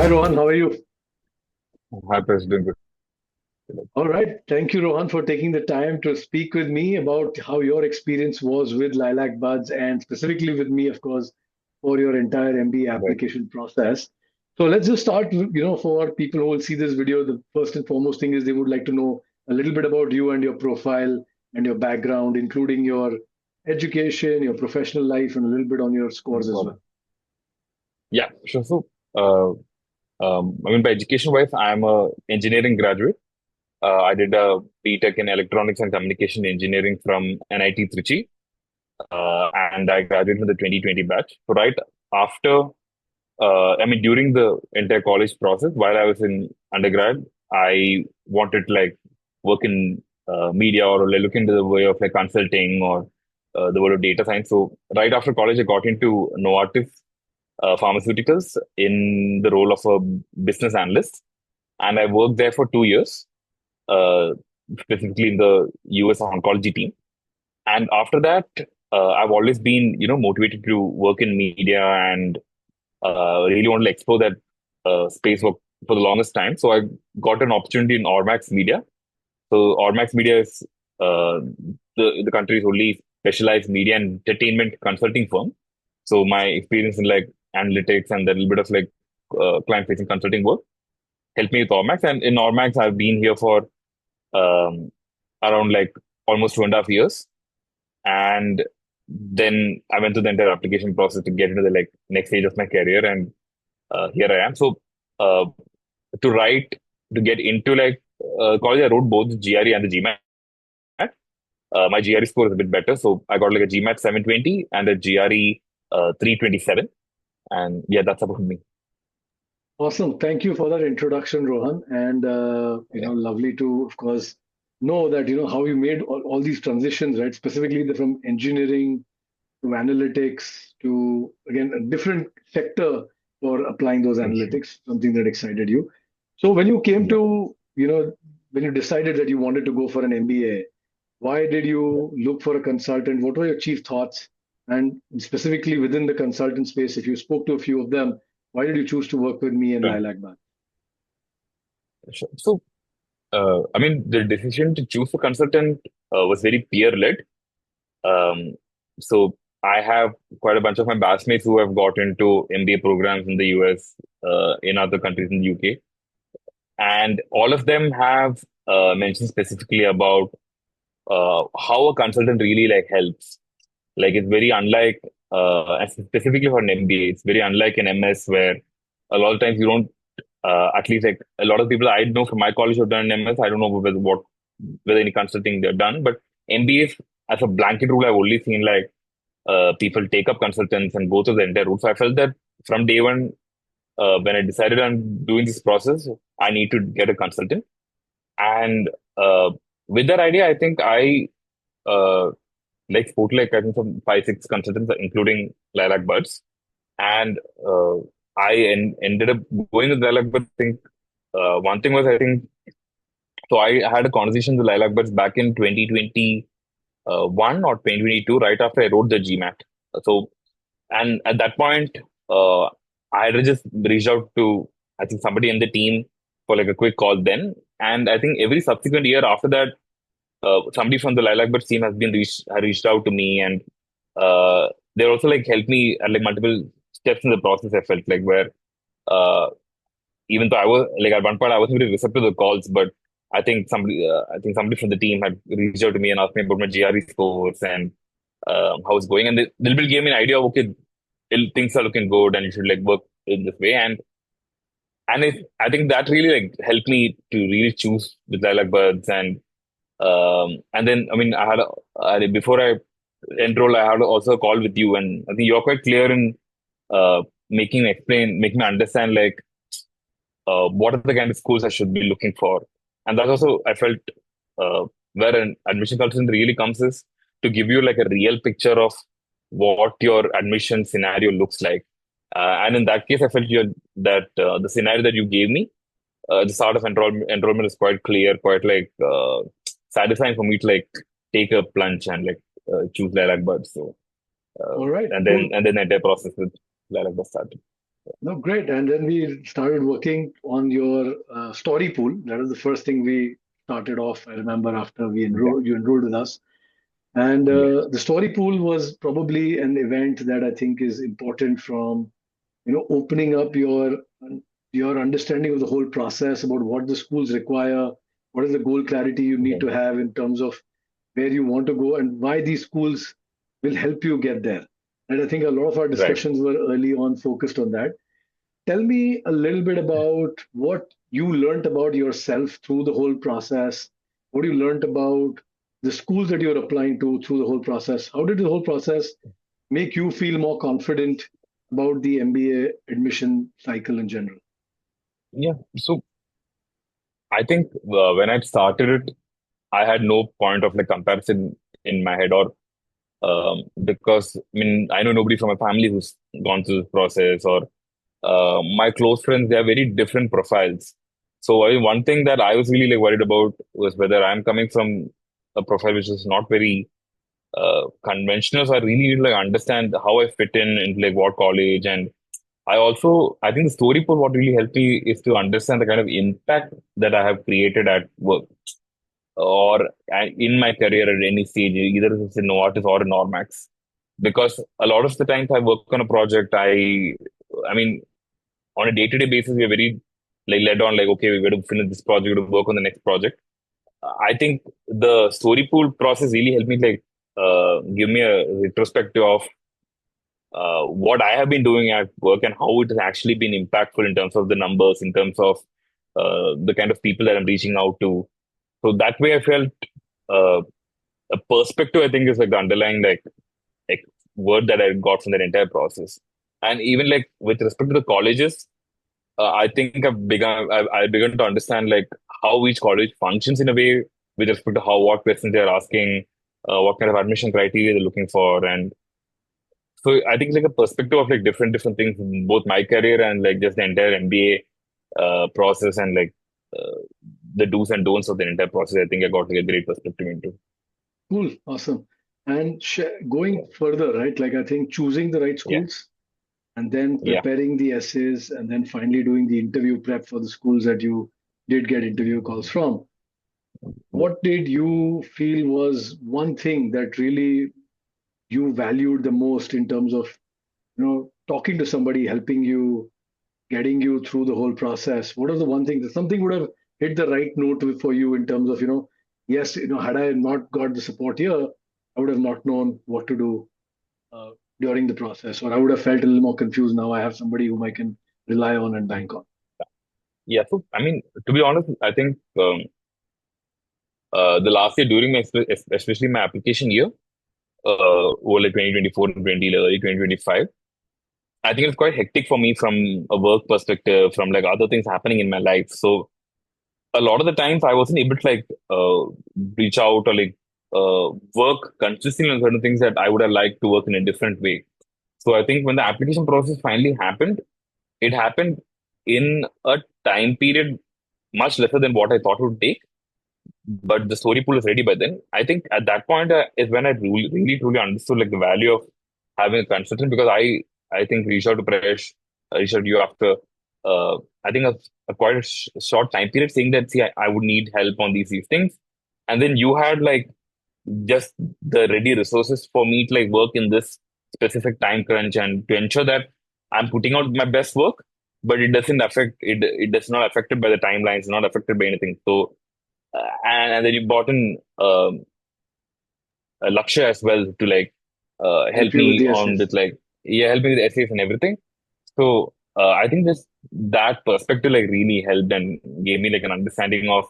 Hi Rohan, how are you? Hi, President. All right. Thank you, Rohan, for taking the time to speak with me about how your experience was with LilacBuds and specifically with me, of course, for your entire MBA Right. application process. So let's just start, for people who will see this video, the first and foremost thing is they would like to know a little bit about you and your profile and your background, including your education, your professional life, and a little bit on your No scores as well. problem. Yeah, sure. Uh, by education-wise, I'm a engineering graduate. I did a B.Tech in Electronics and Communication Engineering from NIT Trichy, and I graduated in the 2020 batch. So right after, during the entire college process, while I was in undergrad, I wanted to like work in media or like, look into the way of like consulting or the world of data science. So right after college, I got into Novartis Pharmaceuticals in the role of a business analyst, and I worked there for 2 years, uh, specifically in the US oncology team. And after that, I've always been, motivated to work in media and really want to explore that space for the longest time. So I got an opportunity in Ormax Media. So Ormax Media is uh, the country's only specialized media and entertainment consulting firm. So my experience in like analytics and a little bit of like client-facing consulting work helped me with Ormax. And in Ormax, I've been here for um, around like almost 2.5 years. And then I went through the entire application process to get into the like next stage of my career, and here I am. So uh, to write to get into like college, I wrote both the GRE and the GMAT. My GRE score is a bit better, so I got like a GMAT 720 and a GRE 327. And yeah, that's about me. Awesome. Thank you for that introduction, Rohan. And Yeah. lovely to, of course, know that how you made all these transitions, right? Specifically from engineering to analytics to again a different sector for applying those Mhm. analytics, something that excited you. So when you came Yeah. to, when you decided that you wanted to go for an MBA, why did you look for a consultant? What were your chief thoughts? And specifically within the consultant space, if you spoke to a few of them, why did you choose to work with me and Sure. Lilac Band? Sure. So, the decision to choose a consultant was very peer-led. Um, so I have quite a bunch of my batchmates who have got into MBA programs in the US, in other countries in the UK, and all of them have mentioned specifically about how a consultant really like helps. Like it's very unlike, and specifically for an MBA, it's very unlike an MS where a lot of times you don't. At least like a lot of people I know from my college who have done MS, I don't know whether any consulting they've done, but MBAs as a blanket rule, I've only seen like people take up consultants and go through the entire route. So I felt that from day one, when I decided on doing this process, I need to get a consultant. And uh, with that idea, I think I uh, like spoke to like I think some 5, 6 consultants, including LilacBuds, and ended up going with LilacBuds. I think one thing was I think so. I had a conversation with LilacBuds back in 2021 or 2022, right after I wrote the GMAT. So, and at that point, uh, I had just reached out to I think somebody in the team for like a quick call then, and I think every subsequent year after that, somebody from the LilacBuds team had reached out to me, and they also like helped me at like multiple steps in the process. I felt like where uh, even though I was like at one point I wasn't really receptive to the calls, but I think somebody from the team had reached out to me and asked me about my GRE scores and how it's going, and they little bit gave me an idea of okay, things are looking good, and you should like work in this way, I think that really like helped me to really choose with Lilac Buds, and then before I enrolled, I had also a call with you, and I think you're quite clear in making me understand like what are the kind of schools I should be looking for. And that's also, I felt, where an admission consultant really comes is to give you like a real picture of what your admission scenario looks like. And in that case, I felt that the scenario that you gave me, the start of enrollment is quite clear, quite like satisfying for me to like take a plunge and like choose Lilac Buds. So, All right, and then cool. the entire process with Lilac Buds started. No, great. And then we started working on your story pool. That was the first thing we started off. I remember after Yeah. you enrolled with us. And Yes. the story pool was probably an event that I think is important from opening up your understanding of the whole process about what the schools require, what is the goal clarity you need to Mhm. have in terms of where you want to go and why these schools will help you get there. And I think a lot of our Right. discussions were early on focused on that. Tell me a little bit about what you learned about yourself through the whole process, what you learned about the schools that you're applying to through the whole process. How did the whole process make you feel more confident about the MBA admission cycle in general? Yeah. So I think when I started it, I had no point of like comparison in my head, or because I mean I know nobody from my family who's gone through this process, or my close friends. They are very different profiles. So one thing that I was really like worried about was whether I'm coming from a profile which is not very conventional. So I really need to like understand how I fit in into like what college. And I think the story for what really helped me is to understand the kind of impact that I have created at work or in my career at any stage, either as a novice or a Normax. Because a lot of the times I work on a project, I mean, on a day-to-day basis, we're very like led on like, okay, we got to finish this project, we got to work on the next project. I think the story pool process really helped me like give me a retrospective of what I have been doing at work and how it has actually been impactful in terms of the numbers, in terms of the kind of people that I'm reaching out to. So that way, I felt uh, a perspective. I think is like the underlying like word that I got from that entire process. And even like with respect to the colleges, I think I've begun to understand like how each college functions in a way with respect to how what questions they're asking, what kind of admission criteria they're looking for, and so I think like a perspective of like different things in both my career and like just the entire MBA process and like uh, the do's and don'ts of the entire process. I think I got like a great perspective into. Cool, awesome. And Yeah, going further, right? Like I think choosing the right yeah, schools and then yeah. preparing the essays and then finally doing the interview prep for the schools that you did get interview calls from. Yeah. What did you feel was one thing that really you valued the most in terms of talking to somebody, helping you, getting you through the whole process? What was the one thing that something would have hit the right note for you in terms of yes, had I not got the support here, I would have not known what to do uh, during the process, or I would have felt a little more confused. Now I have somebody whom I can rely on and bank on. Yeah. So I mean, to be honest, I think the last year during my especially my application year, over like 2024 and early 2025. I think it's quite hectic for me from a work perspective, from like other things happening in my life. So a lot of the times I wasn't able to like reach out or like work consistently on certain things that I would have liked to work in a different way. So I think when the application process finally happened, it happened in a time period much lesser than what I thought it would take. But the story pool is ready by then. I think at that point is when I really truly understood like the value of having a consultant, because I think reached out to Prayesh, reached out to you after I think a quite a short time period, saying that see I would need help on these things, and then you had like just the ready resources for me to like work in this specific time crunch and to ensure that I'm putting out my best work, but it doesn't affect it. It does not affected by the timelines, not affected by anything. So and then you brought in Laksha as well to like Help help you with me the on essays. with like yeah help me with essays and everything. So I think this that perspective like really helped and gave me like an understanding of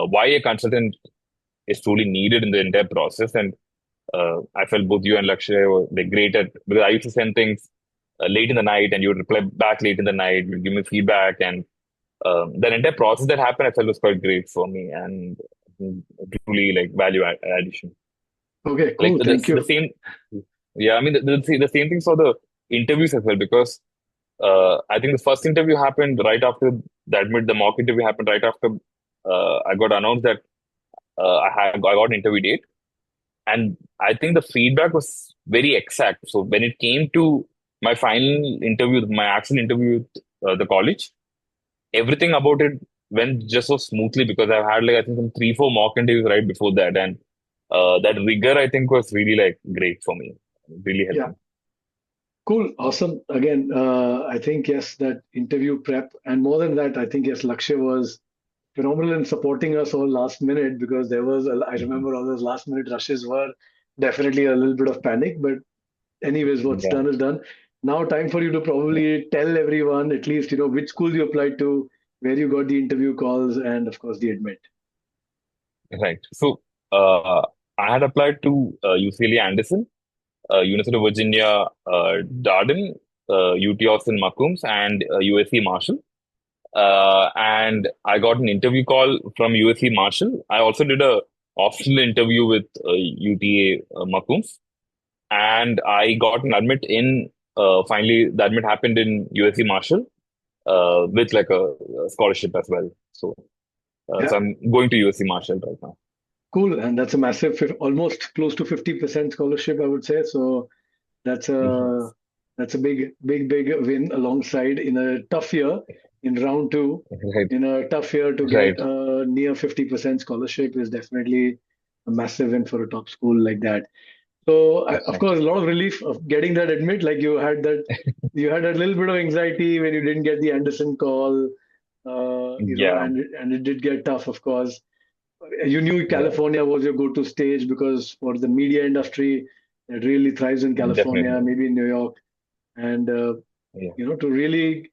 why a consultant is truly needed in the entire process. And I felt both you and Lakshay were like great at, because I used to send things late in the night and you would reply back late in the night, you'd give me feedback, and the entire process that happened I felt was quite great for me and truly like addition. Okay, Like cool. Thank the you. same, yeah. I mean the same things for the interviews as well, because I think the first interview happened right after the mock interview happened right after I got announced that I got an interview date. And I think the feedback was very exact. So when it came to my final interview, my actual interview with the college, everything about it went just so smoothly because I've had like I think some 3, 4 mock interviews right before that, and that rigor I think was really like great for me. It really helped Yeah. me. Cool. Awesome. Again, I think, yes, that interview prep, and more than that, I think, yes, Lakshya was phenomenal in supporting us all last minute, because I Mhm. remember all those last minute rushes were definitely a little bit of panic. But anyways, what's Yeah, done is done. Now, time for you to yeah, probably tell everyone at least, which school you applied to, where you got the interview calls, and of course, the admit. right. So I had applied to UCLA Anderson, University of Virginia, Darden, UT Austin McCombs, and USC Marshall. And I got an interview call from USC Marshall. I also did a optional interview with UTA McCombs, and I got an admit in. Finally, the admit happened in USC Marshall with like a scholarship as well. So Yeah, I'm going to USC Marshall right now. cool. And that's a massive, almost close to 50% scholarship, I would say. So that's Mhm. a that's a big win alongside in a tough year in round two. Right, In a tough year to get right, a near 50% scholarship is definitely a massive win for a top school like that. So of right. course, a lot of relief of getting that admit. Like you had a little bit of anxiety when you didn't get the Anderson call, Yeah, and it did get tough, of course. You knew yeah, California was your go-to stage, because for the media industry, it really thrives in California, definitely. maybe in New York, and Yeah. to really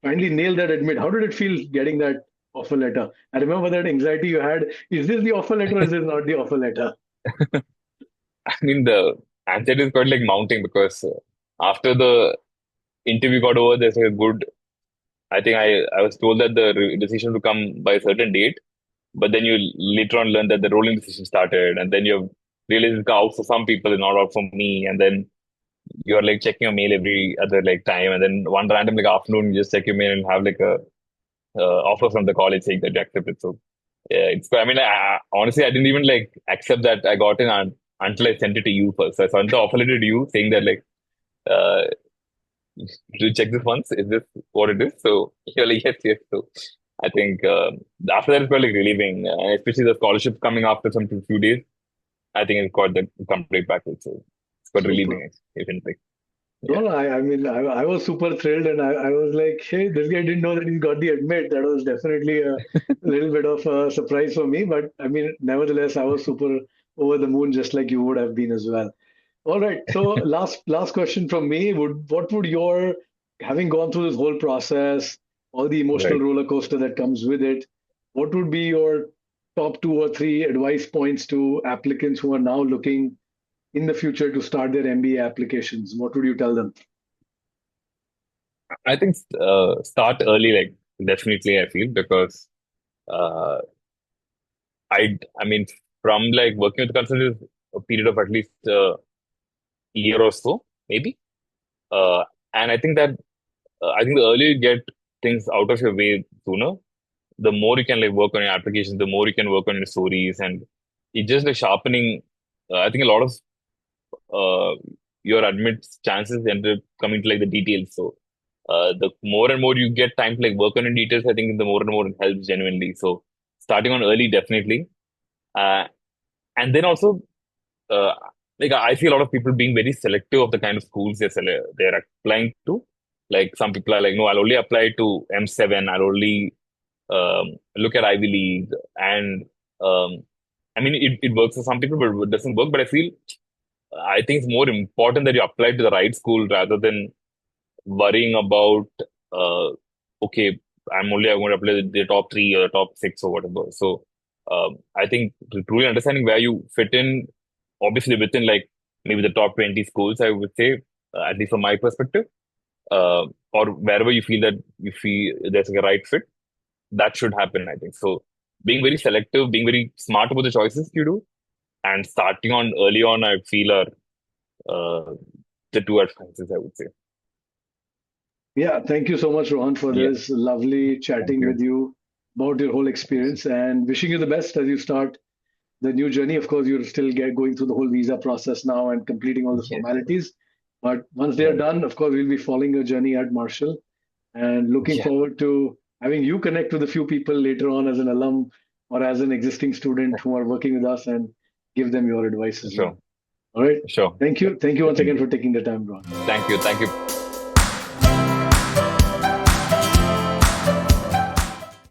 finally nail that admit. How did it feel getting that offer letter? I remember that anxiety you had. Is this the offer letter, or is this not the offer letter? I mean, the anxiety is quite like mounting because after the interview got over, there's a good. I think I was told that the decision will come by a certain date, but then you later on learn that the rolling decision started, and then you realize it's out for some people and not out for me, and then you're like checking your mail every other like time, and then one random like afternoon you just check your mail and have like a offer from the college saying that you accepted. So yeah, it's. I mean, honestly, I didn't even like accept that I got in until I sent it to you first. So I sent the offer letter to you saying that like. Uh, do you check this once? Is this what it is? So you're like, yes, yes. So I think after that, it's quite like relieving, especially the scholarship coming after some few days. I think it's quite the complete package. So it's quite Super. relieving, if anything. No, Yeah, no, I mean, I was super thrilled, and I was like, hey, this guy didn't know that he got the admit. That was definitely a little bit of a surprise for me. But I mean, nevertheless, I was super over the moon, just like you would have been as well. All right. So last question from me. What would your, having gone through this whole process, all the emotional right. roller coaster that comes with it, what would be your top two or three advice points to applicants who are now looking in the future to start their MBA applications? What would you tell them? I think start early, like definitely. I feel because uh, I mean, from like working with consultants, a period of at least a year or so, maybe. Uh, and I think that I think the earlier you get things out of your way sooner, the more you can like work on your applications, the more you can work on your stories, and it's just like sharpening. I think a lot of uh, your admits chances end up coming to like the details. So the more and more you get time to like work on your details, I think the more and more it helps genuinely. So starting on early definitely, uh, and then also uh, like I see a lot of people being very selective of the kind of schools they're applying to. Like some people are like, no, I'll only apply to M7. I'll only look at Ivy League, and I mean it works for some people, but it doesn't work. But I think it's more important that you apply to the right school rather than worrying about uh, okay, I'm going to apply the top three or the top six or whatever. So I think truly understanding where you fit in, obviously within like maybe the top 20 schools, I would say, at least from my perspective, or wherever you feel that you feel there's like a right fit, that should happen, I think. So being very selective, being very smart about the choices you do, and starting on early on, I feel are uh, the two advances, I would say. Yeah, thank you so much, Rohan, for Yeah, this lovely thank chatting you. with you about your whole experience, and wishing you the best as you start the new journey. Of course, you're still going through the whole visa process now and completing all the Yes. formalities. But once they are Right. done, of course, we'll be following your journey at Marshall and looking Yeah. forward to having you connect with a few people later on as an alum or as an existing student who are working with us and give them your advice as well. Sure. All right. Sure. Thank you. Thank you once Definitely. again for taking the time, Ron. Thank you. Thank you.